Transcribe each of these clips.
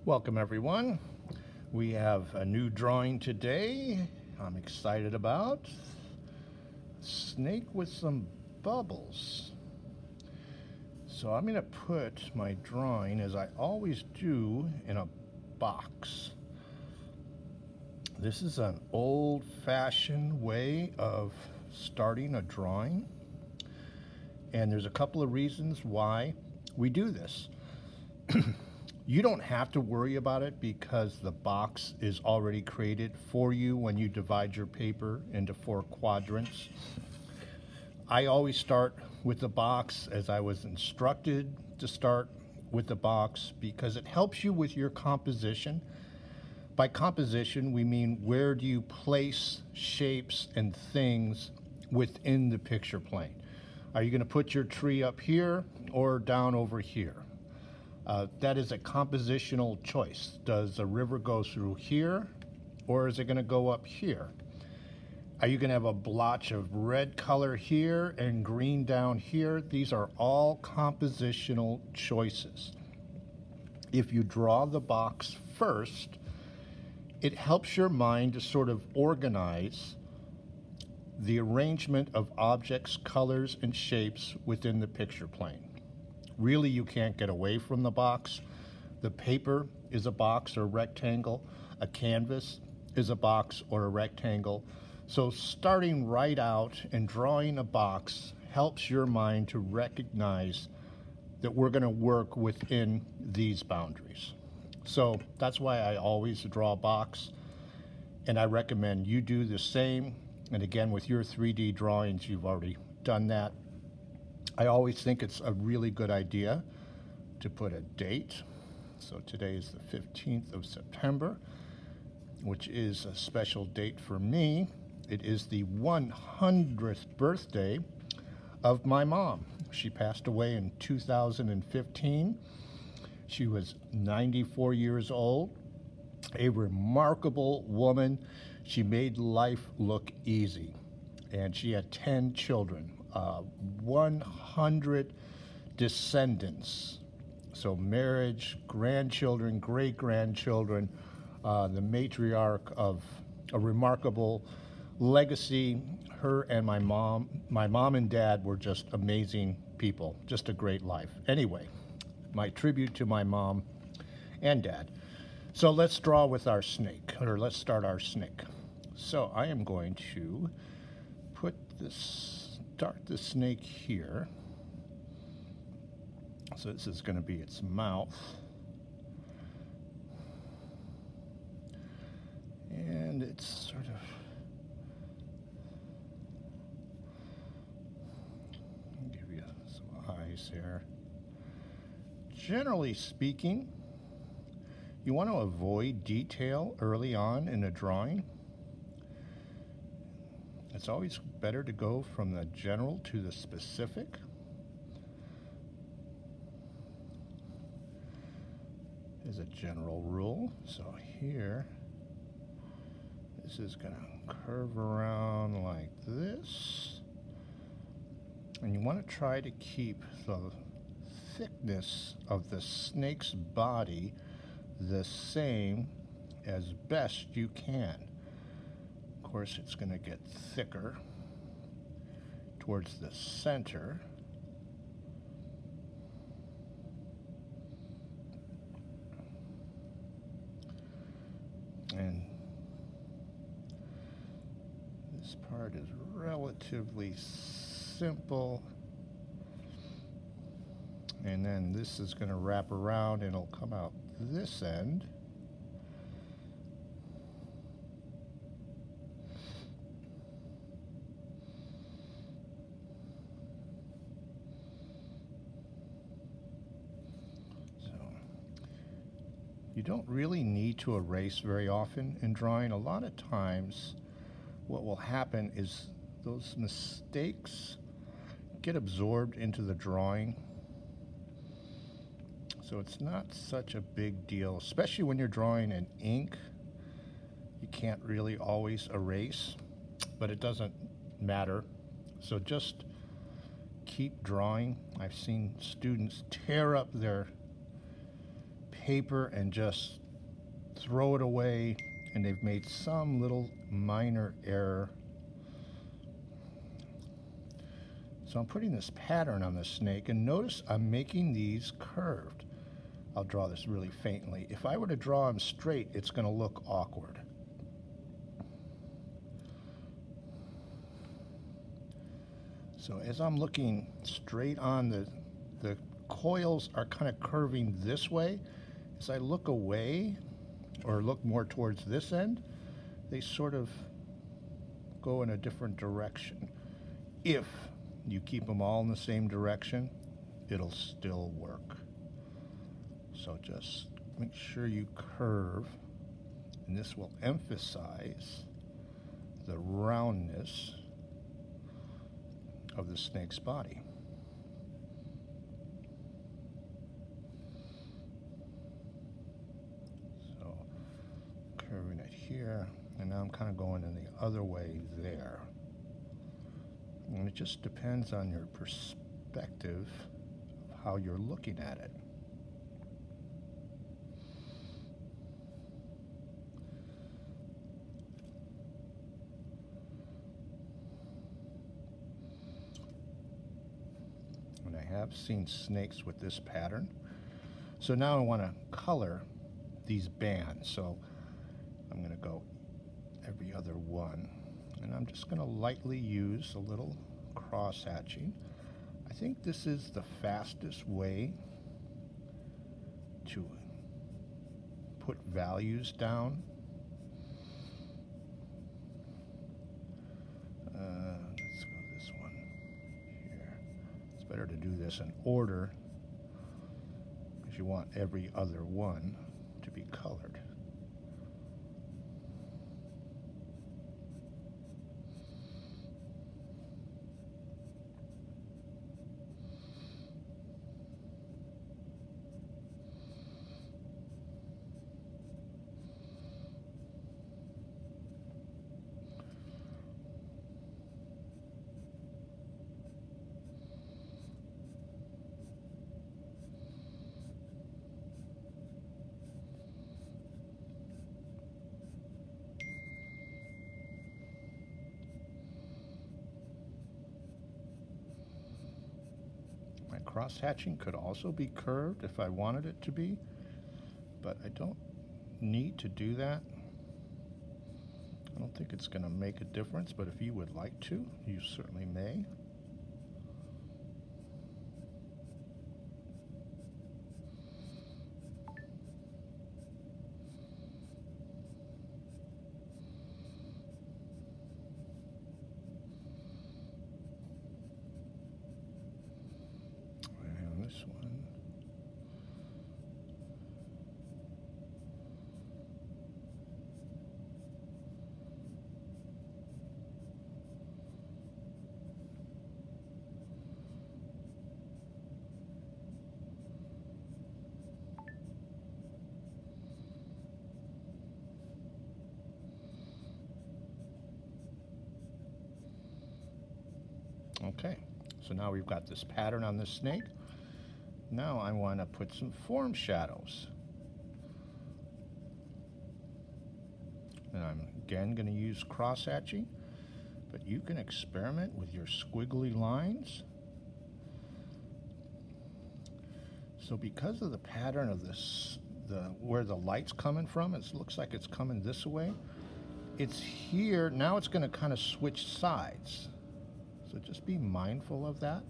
Welcome everyone. We have a new drawing today I'm excited about. Snake with some bubbles. So I'm going to put my drawing, as I always do, in a box. This is an old-fashioned way of starting a drawing, and there's a couple of reasons why we do this. You don't have to worry about it because the box is already created for you when you divide your paper into 4 quadrants. I always start with the box as I was instructed to start with the box because it helps you with your composition. By composition, we mean where do you place shapes and things within the picture plane. Are you going to put your tree up here or down over here? That is a compositional choice. Does a river go through here, or is it going to go up here? Are you going to have a blotch of red color here and green down here? These are all compositional choices. If you draw the box first, it helps your mind to sort of organize the arrangement of objects, colors, and shapes within the picture plane. Really, you can't get away from the box. The paper is a box or rectangle. A canvas is a box or a rectangle. So starting right out and drawing a box helps your mind to recognize that we're going to work within these boundaries. So that's why I always draw a box, and I recommend you do the same. And again, with your 3D drawings, you've already done that. I always think it's a really good idea to put a date. So today is the 15th of September, which is a special date for me. It is the 100th birthday of my mom. She passed away in 2015. She was 94 years old, a remarkable woman. She made life look easy, and she had 10 children. 100 descendants, so marriage, grandchildren, great-grandchildren, the matriarch of a remarkable legacy. Her and my mom and dad were just amazing people, just a great life. Anyway, my tribute to my mom and dad. So let's draw with our snake, or let's start our snake. So I am going to start the snake here. So this is going to be its mouth. And it's sort of, I'll give you some eyes here. Generally speaking, you want to avoid detail early on in a drawing. It's always better to go from the general to the specific. As a general rule. So here, this is going to curve around like this. And you want to try to keep the thickness of the snake's body the same as best you can. Of course, it's going to get thicker towards the center. And this part is relatively simple. And then this is going to wrap around and it'll come out this end. You don't really need to erase very often in drawing. A lot of times what will happen is those mistakes get absorbed into the drawing. So it's not such a big deal, especially when you're drawing in ink. You can't really always erase, but it doesn't matter. So just keep drawing. I've seen students tear up their paper and just throw it away, and they've made some little minor error. So I'm putting this pattern on the snake, and notice I'm making these curved. I'll draw this really faintly. If I were to draw them straight, it's going to look awkward. So as I'm looking straight on, the coils are kind of curving this way. As I look away or look more towards this end, they sort of go in a different direction. If you keep them all in the same direction, it'll still work. So just make sure you curve, and this will emphasize the roundness of the snake's body. So curving it here, and now I'm kind of going in the other way there. And it just depends on your perspective of how you're looking at it. And I have seen snakes with this pattern. So now I want to color these bands. So I'm going to go every other one. And I'm just going to lightly use a little cross hatching. I think this is the fastest way to put values down. Let's go this one here. It's better to do this in order because you want every other one to be colored. Cross hatching could also be curved if I wanted it to be, but I don't need to do that. I don't think it's going to make a difference, but if you would like to, you certainly may. This one. Okay, so now we've got this pattern on this snake. Now I want to put some form shadows. And I'm again going to use cross hatching, but you can experiment with your squiggly lines. So because of the pattern of this, where the light's coming from, it looks like it's coming this way. It's here, now it's going to kind of switch sides. So just be mindful of that.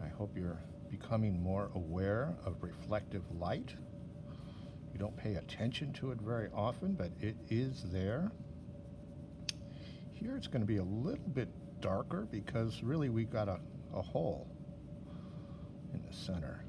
I hope you're becoming more aware of reflective light. You don't pay attention to it very often, but it is there. Here it's going to be a little bit darker because really we've got a hole in the center.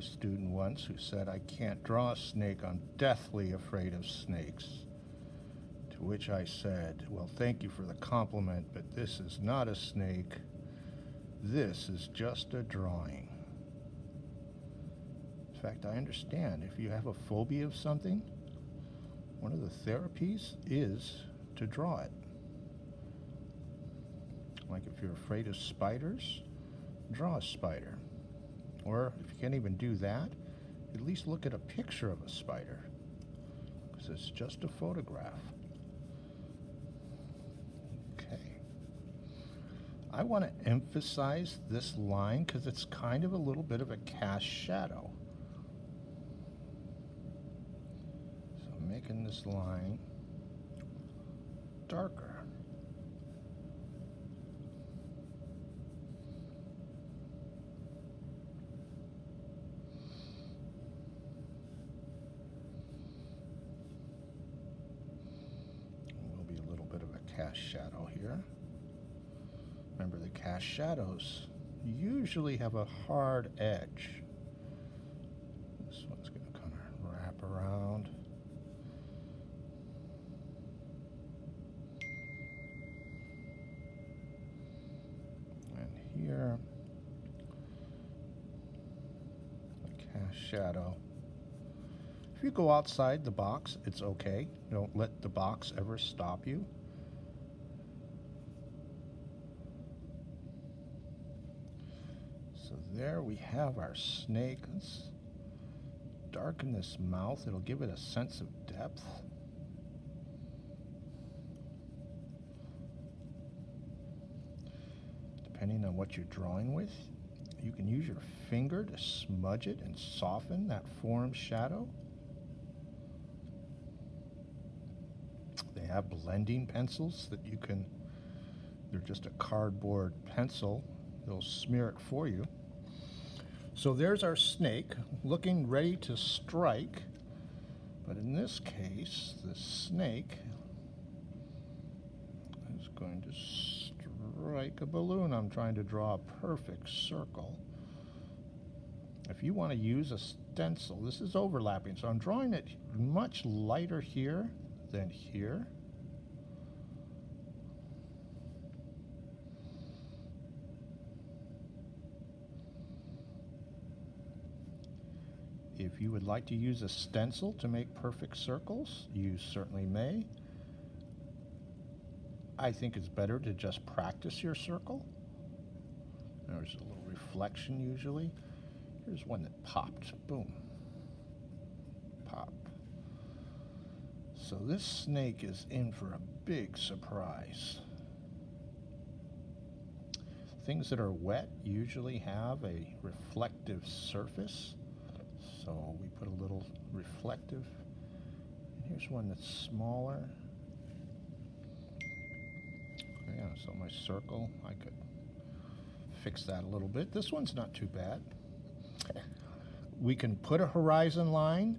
student once who said, "I can't draw a snake, I'm deathly afraid of snakes." To which I said, "Well, thank you for the compliment, but this is not a snake. This is just a drawing." In fact, I understand if you have a phobia of something, one of the therapies is to draw it. Like if you're afraid of spiders, draw a spider. Or if you can't even do that, at least look at a picture of a spider, because it's just a photograph. Okay. I want to emphasize this line because it's kind of a little bit of a cast shadow. So I'm making this line darker. Cast shadow here. Remember, the cast shadows usually have a hard edge. This one's going to kind of wrap around. And here, the cast shadow. If you go outside the box, it's okay. Don't let the box ever stop you. So there we have our snake. Let's darken this mouth. It'll give it a sense of depth. Depending on what you're drawing with, you can use your finger to smudge it and soften that form shadow. They have blending pencils that you can, they're just a cardboard pencil. They'll smear it for you. So there's our snake looking ready to strike. But in this case, the snake is going to strike a balloon. I'm trying to draw a perfect circle. If you want to use a stencil, this is overlapping. So I'm drawing it much lighter here than here. If you would like to use a stencil to make perfect circles, you certainly may. I think it's better to just practice your circle. There's a little reflection usually. Here's one that popped. Boom. Pop. So this snake is in for a big surprise. Things that are wet usually have a reflective surface. So we put a little reflective. And here's one that's smaller. Yeah, so my circle, I could fix that a little bit. This one's not too bad. We can put a horizon line,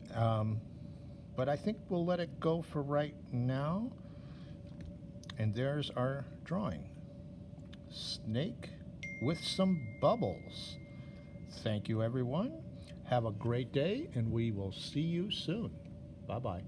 but I think we'll let it go for right now. And there's our drawing. Snake with some bubbles. Thank you, everyone. Have a great day, and we will see you soon. Bye-bye.